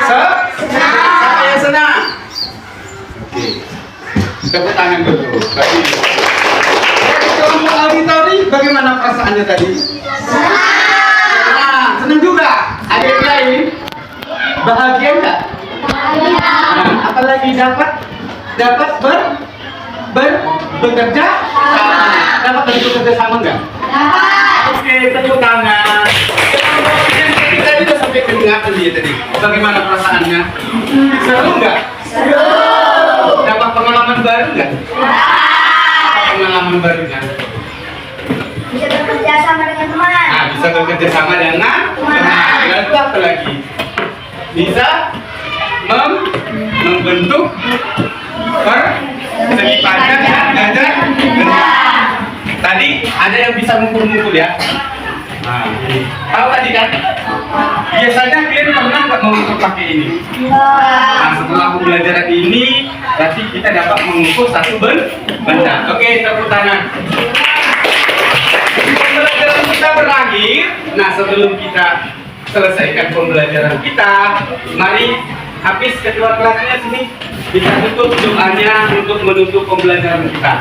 Senang. Siapa yang senang? Oke. Tepuk tangan dulu. Dari kelompok auditori, bagaimana perasaannya tadi? Senang. Senang juga. Ada yang lain? Bahagia enggak? Bahagia. Nah, apalagi dapat bekerja sama. Dapat bekerja sama enggak? Oke, tepuk tangan. Yang ketiga juga sampai kedengaran dia tadi. Bagaimana perasaannya? Seru enggak? Seru. Dapat pengalaman baru enggak? Pengalaman barunya? Bisa bekerja sama dengan teman. Nah, bisa bekerja sama dengan teman. Lalu apa lagi? Bisa membentuk persegi panjang dan ganjar genjang. Tadi ada yang bisa mukul-mukul ya. Nah, ini. Tahu tadi kan? Biasanya kalian pernah nggak mengukul pakai ini? Nah, setelah pembelajaran ini, berarti kita dapat mengukul satu benda. Oke, tepuk tangan. Pembelajaran kita berakhir. Nah, sebelum kita selesaikan pembelajaran kita, mari habis ketua kelasnya sini kita tutup doanya untuk menutup pembelajaran kita.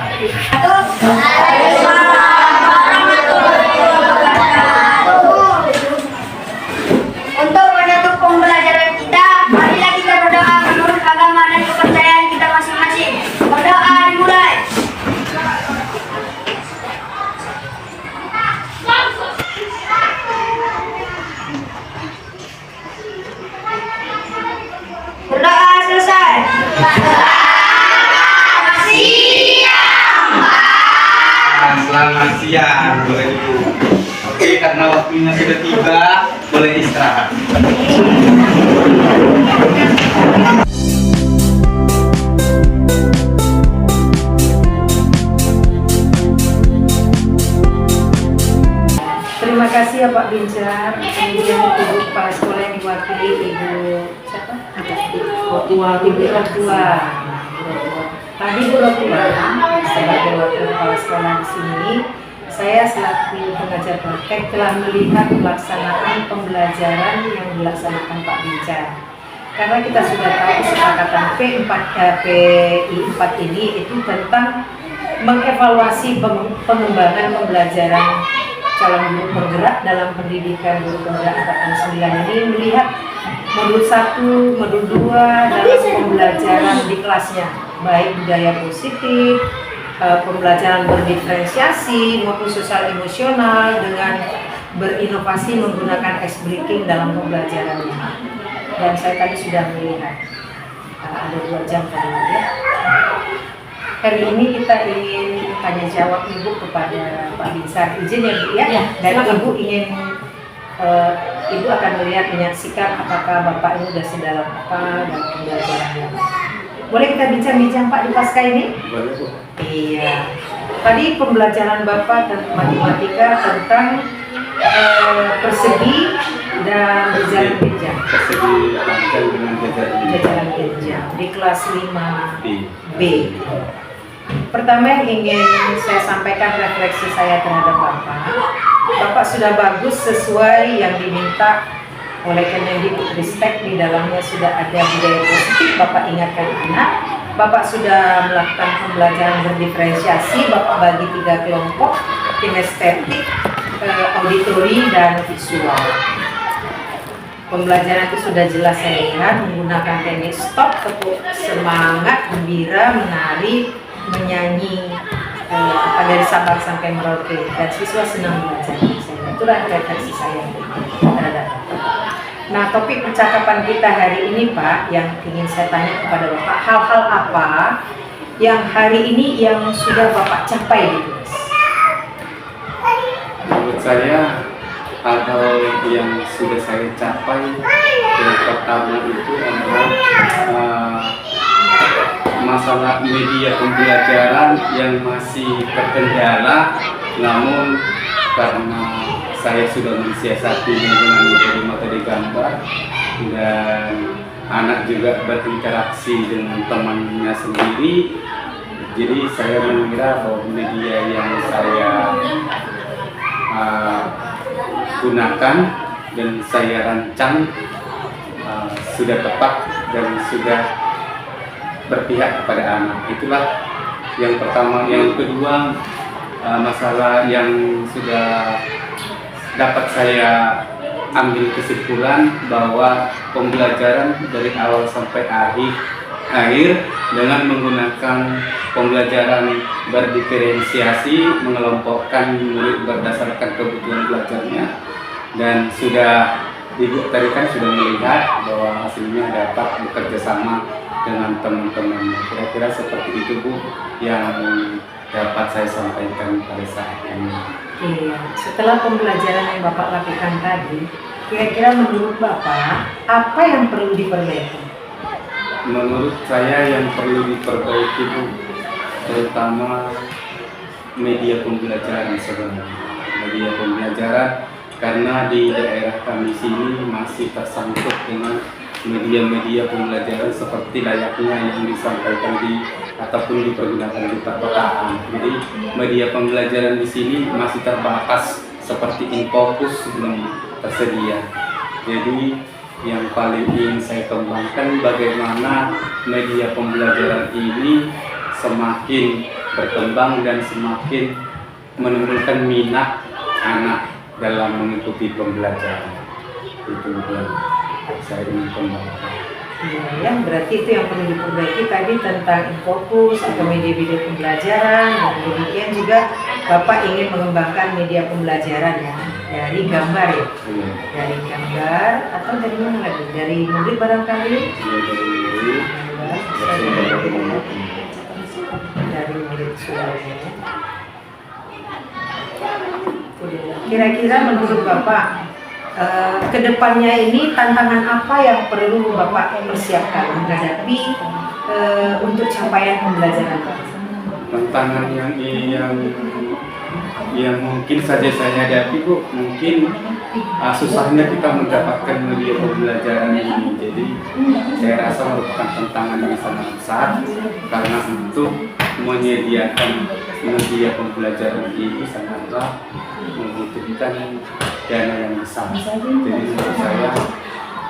Untuk menutup pembelajaran kita, marilah kita berdoa menurut agama dan kepercayaan kita masing-masing. Berdoa dimulai. Berdoa selesai. Selamat siang, boleh dulu. Oke, karena waktunya sudah tiba, boleh istirahat. Terima kasih ya Pak Bincar, kemudian Ibu Kepala Sekolah yang diwakili Ibu siapa? Ibu Rotua. Tadi Bu Rotua sebagai wakil kepala sekolah di sini, saya selaku pengajar praktek telah melihat pelaksanaan pembelajaran yang dilaksanakan Pak Bincar. Karena kita sudah tahu kesepakatan PI4 ini itu tentang mengevaluasi pengembangan pembelajaran calon guru penggerak dalam pendidikan guru penggerak angkatan 9 ini, melihat modul 1, modul 2 dalam pembelajaran di kelasnya, baik budaya positif, pembelajaran berdiferensiasi maupun sosial emosional dengan berinovasi menggunakan ice breaking dalam pembelajarannya. Dan saya tadi sudah melihat ada 2 jam tadi ya. Hari ini kita ingin tanya jawab Ibu kepada Pak Bincar. Izin ya Bu ya. Dan Ibu ingin Ibu akan melihat, menyaksikan apakah Bapak ini sudah sedalam apa dan pembelajarannya. Boleh kita bincang-bincang Pak di pasca ini? Boleh, Bu. Iya. Tadi pembelajaran Bapak tentang matematika tentang persegi dan jajaran genjang. Persegi lancar dengan Jajaran genjang di kelas 5B. Pertama yang ingin saya sampaikan refleksi saya terhadap Bapak. Bapak sudah bagus sesuai yang diminta oleh Kemendikbudristek, di dalamnya sudah ada budaya positif, Bapak ingatkan anak. Bapak sudah melakukan pembelajaran berdiferensiasi, Bapak bagi 3 kelompok, kinestetik, auditori, dan visual. Pembelajaran itu sudah jelas saya lihat menggunakan teknik stop, tepuk semangat, gembira, menari, menyanyi, dari Sabang sampai Merauke, dan siswa senang belajar. Itulah refleksi saya terhadap Bapak. Nah, topik percakapan kita hari ini Pak, yang ingin saya tanya kepada Bapak, hal-hal apa yang hari ini yang sudah Bapak capai di kelas? Menurut saya, hal-hal yang sudah saya capai yang pertama itu adalah masalah media pembelajaran yang masih terkendala, namun karena saya sudah mensiasati dengan metode gambar dan anak juga berinteraksi dengan temannya sendiri, jadi saya mengira bahwa media yang saya gunakan dan saya rancang sudah tepat dan sudah berpihak kepada anak. Itulah yang pertama. Yang kedua, masalah yang sudah dapat saya ambil kesimpulan bahwa pembelajaran dari awal sampai akhir dengan menggunakan pembelajaran berdiferensiasi, mengelompokkan murid berdasarkan kebutuhan belajarnya, dan sudah Ibu tadi kan sudah melihat bahwa hasilnya dapat bekerja sama dengan teman-teman. Kira-kira seperti itu Bu yang dapat saya sampaikan pada saat ini. Iya, setelah pembelajaran yang Bapak lakukan tadi, kira-kira menurut Bapak apa yang perlu diperbaiki? Menurut saya yang perlu diperbaiki Bu, terutama media pembelajaran sebenarnya. Media pembelajaran karena di daerah kami sini masih tersangkut dengan media-media pembelajaran seperti layaknya yang disampaikan ataupun dipergunakan di perkotaan. Jadi media pembelajaran di sini masih terbatas seperti Infocus belum tersedia. Jadi yang paling ingin saya kembangkan bagaimana media pembelajaran ini semakin berkembang dan semakin menimbulkan minat anak dalam mengikuti pembelajaran. Itu yang saya ingin kembangkan. Ya, berarti itu yang perlu diperbaiki tadi tentang Infocus atau media-media pembelajaran. Dan kemudian juga Bapak ingin mengembangkan media pembelajaran ya dari gambar ya, dari gambar atau dari mana lagi? Dari murid barangkali? Dari murid semuanya. Kira-kira menurut Bapak kedepannya ini tantangan apa yang perlu Bapak persiapkan menghadapi untuk capaian pembelajaran? Tantangan yang mungkin saja saya hadapi Bu, mungkin susahnya kita mendapatkan media pembelajaran ini. Jadi saya rasa merupakan tantangan yang sangat besar karena untuk menyediakan media pembelajaran ini sangatlah membutuhkan dana yang besar. Jadi menurut saya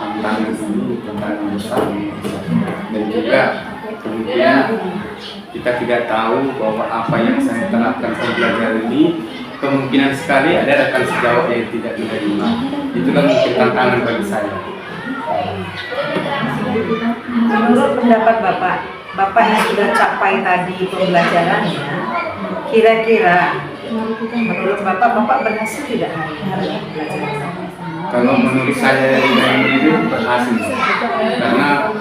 tantangan ini tantangan besar dan juga kemudian kita tidak tahu bahwa apa yang saya terapkan pembelajaran ini kemungkinan sekali ada rekan sejawat yang tidak menerima. Itulah mungkin tantangan bagi saya. Menurut pendapat Bapak yang sudah capai tadi pembelajarannya, kira-kira menurut Bapak berhasil tidak hari ini pembelajaran? Kalau menurut saya ini berhasil karena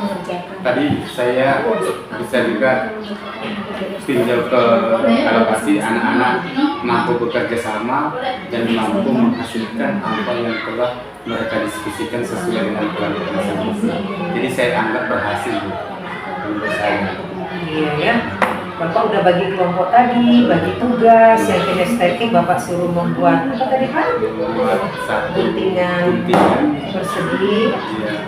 tadi saya bisa juga tinjau ke alokasi anak-anak mampu bekerja sama dan mampu menghasilkan apa yang telah mereka diskusikan sesuai dengan kelompok masing-masing. Jadi saya anggap berhasil menurut saya. Iya ya. Bapak udah bagi kelompok tadi, bagi tugas, yang kinestetik Bapak suruh membuat apa tadi Pak? Membuat satu guntingan persegi,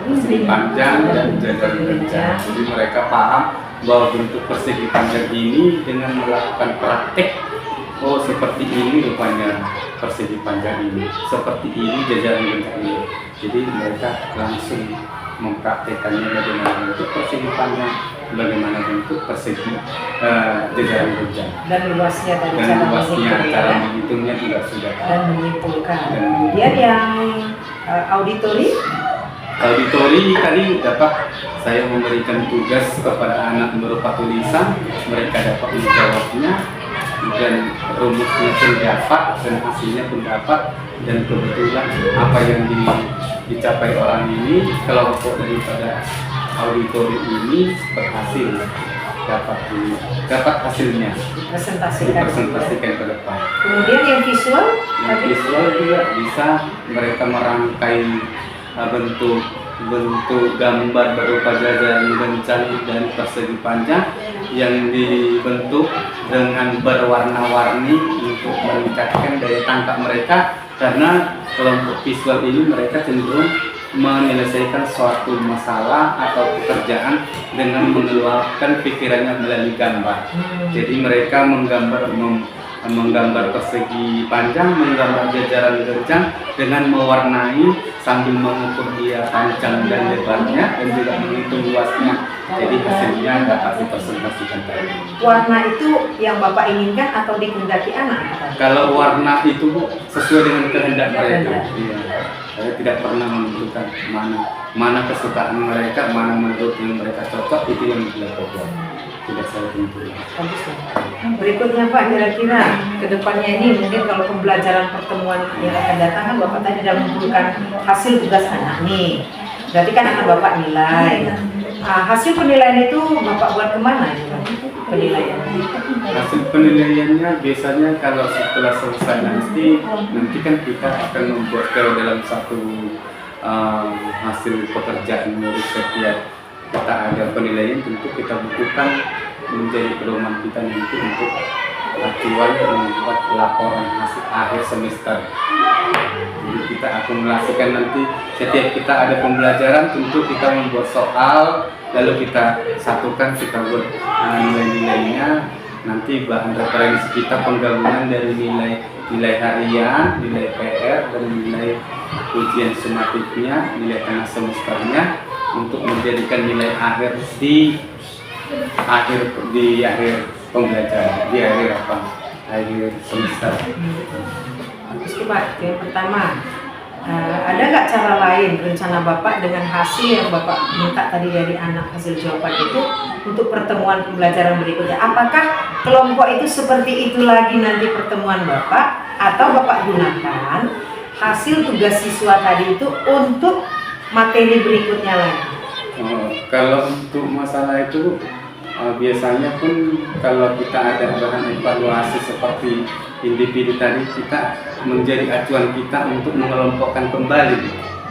persegi panjang dan jajar panjang. Jadi mereka paham bahwa bentuk persegi panjang ini dengan melakukan praktek, oh seperti ini rupanya persegi panjang ini, seperti ini jajaran panjang ini. Jadi mereka langsung mempraktekannya bagaimana bentuk persegi panjang, bagaimana bentuk persegi jajaran panjang. Dan luasnya tadi cara menghitungnya juga sudah. Dan menyimpulkan. Kemudian yang auditori tadi dapat saya memberikan tugas kepada anak berupa tulisan, mereka dapat menjawabnya dan rumusnya pun dapat dan hasilnya pun dapat, dan kebetulan apa yang dicapai orang ini kelompok daripada auditori ini berhasil dapat hasilnya dipresentasikan ke depan. Kemudian yang visual juga bisa mereka merangkai bentuk gambar berupa jajaran gencang dan persegi panjang yang dibentuk dengan berwarna-warni untuk meningkatkan daya tangkap mereka, karena kelompok visual ini mereka cenderung menyelesaikan suatu masalah atau pekerjaan dengan mengeluarkan pikirannya melalui gambar. Jadi mereka menggambar persegi panjang, menggambar jajaran gencang dengan mewarnai sambil mengukur dia panjang dan lebarnya dan juga menghitung luasnya. Jadi hasilnya dapat dipresentasikan tadi. Warna itu yang Bapak inginkan atau dikehendaki anak? Kalau warna itu sesuai dengan kehendak mereka. Iya. Saya tidak pernah menentukan mana kesukaan mereka, mana menurut yang mereka cocok, itu yang dilakukan. Tidak saya tentukan. Berikutnya Pak, kira-kira kedepannya ini mungkin kalau pembelajaran pertemuan yang akan datang kan Bapak tadi sudah mengumpulkan hasil tugas anak nih. Berarti kan akan Bapak nilai. Hasil penilaian itu Bapak buat kemana penilaian? Hasil penilaiannya biasanya kalau setelah selesai nanti kan kita akan membuat dalam satu hasil pekerjaan murid setiap kita ada penilaian, tentu kita butuhkan menjadi pedoman kita nanti untuk acuan membuat laporan hasil akhir semester. Jadi kita akumulasikan nanti setiap kita ada pembelajaran, tentu kita membuat soal, lalu kita satukan, kita buat nilai-nilainya. Nanti bahan referensi kita penggabungan dari nilai harian, nilai PR, dan nilai ujian sumatifnya, nilai tengah semesternya, untuk menjadikan nilai akhir di akhir pembelajaran, di akhir semester. Bagus tuh Pak. Yang pertama, ada nggak cara lain rencana Bapak dengan hasil yang Bapak minta tadi dari anak hasil jawaban itu untuk pertemuan pembelajaran berikutnya? Apakah kelompok itu seperti itu lagi nanti pertemuan Bapak, atau Bapak gunakan hasil tugas siswa tadi itu untuk materi berikutnya lagi? Kalau untuk masalah itu biasanya pun kalau kita ada bahan evaluasi seperti individu tadi, kita menjadi acuan kita untuk mengelompokkan kembali.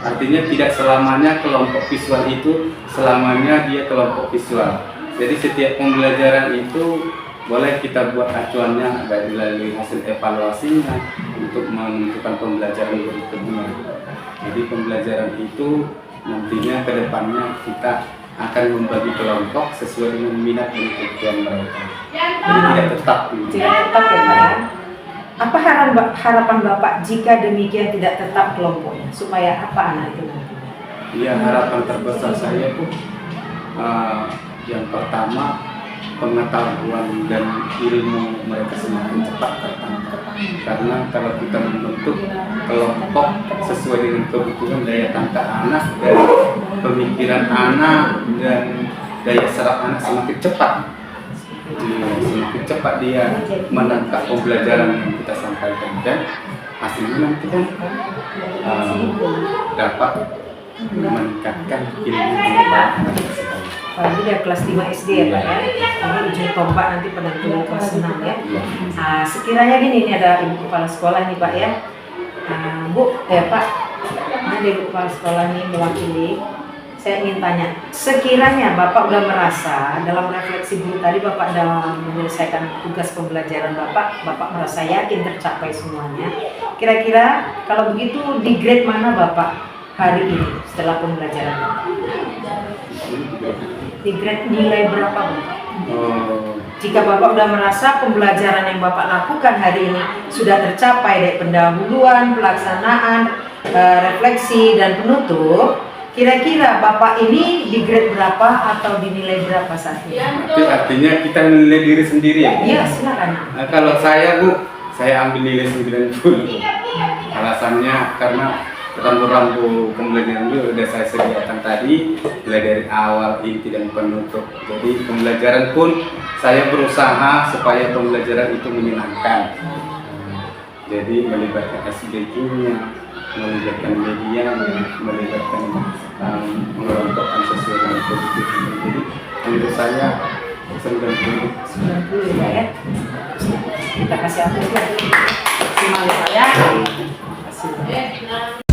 Artinya tidak selamanya kelompok visual itu selamanya dia kelompok visual. Jadi setiap pembelajaran itu boleh kita buat acuannya dari hasil evaluasinya untuk menentukan pembelajaran berikutnya. Jadi pembelajaran itu nantinya ke depannya kita akan membagi kelompok sesuai dengan minat dan kebutuhan mereka. Jadi tidak tetap. Tidak tetap ya Pak. Apa harapan Bapak jika demikian tidak tetap kelompoknya? Supaya apa anak itu nanti? Ya, harapan terbesar saya pun yang pertama, pengetahuan dan ilmu mereka semakin cepat tertangkap. Karena kalau kita membentuk kelompok sesuai dengan kebutuhan daya tangkap anak, dan pemikiran anak dan daya serap anak semakin cepat. Semakin cepat dia menangkap pembelajaran yang kita sampaikan, dan hasilnya nanti kan dapat meningkatkan ilmu pengetahuan tersebut. Apalagi dari kelas 5 SD ya Pak ya. Ini ujung tombak nanti penentuan kelas 6 ya. Nah, sekiranya gini, ini ada Ibu Kepala Sekolah nih Pak ya. Pak, ini Ibu Kepala Sekolah nih mewakili. Saya ingin tanya, sekiranya Bapak udah merasa dalam refleksi guru tadi, Bapak dalam menyelesaikan tugas pembelajaran Bapak merasa yakin tercapai semuanya. Kira-kira kalau begitu di grade mana Bapak hari ini setelah pembelajaran Bapak? Di grade nilai berapa Bapak? Jika Bapak udah merasa pembelajaran yang Bapak lakukan hari ini sudah tercapai dari pendahuluan, pelaksanaan, refleksi, dan penutup, kira-kira Bapak ini di grade berapa atau dinilai berapa saat ini? Itu artinya kita menilai diri sendiri ya? Iya, silakan. Kalau saya Bu, saya ambil nilai 90. Alasannya karena rambu-rambu pembelajaran itu sudah saya sediakan tadi, mulai dari awal, inti, dan penutup. Jadi pembelajaran pun saya berusaha supaya pembelajaran itu menyenangkan. Jadi melibatkan SDG-nya, melibatkan media, melibatkan mengelompokkan sesuai dengan kebutuhan. Jadi menurut saya 90 ya. Kita kasih apresiasi. Terima kasih.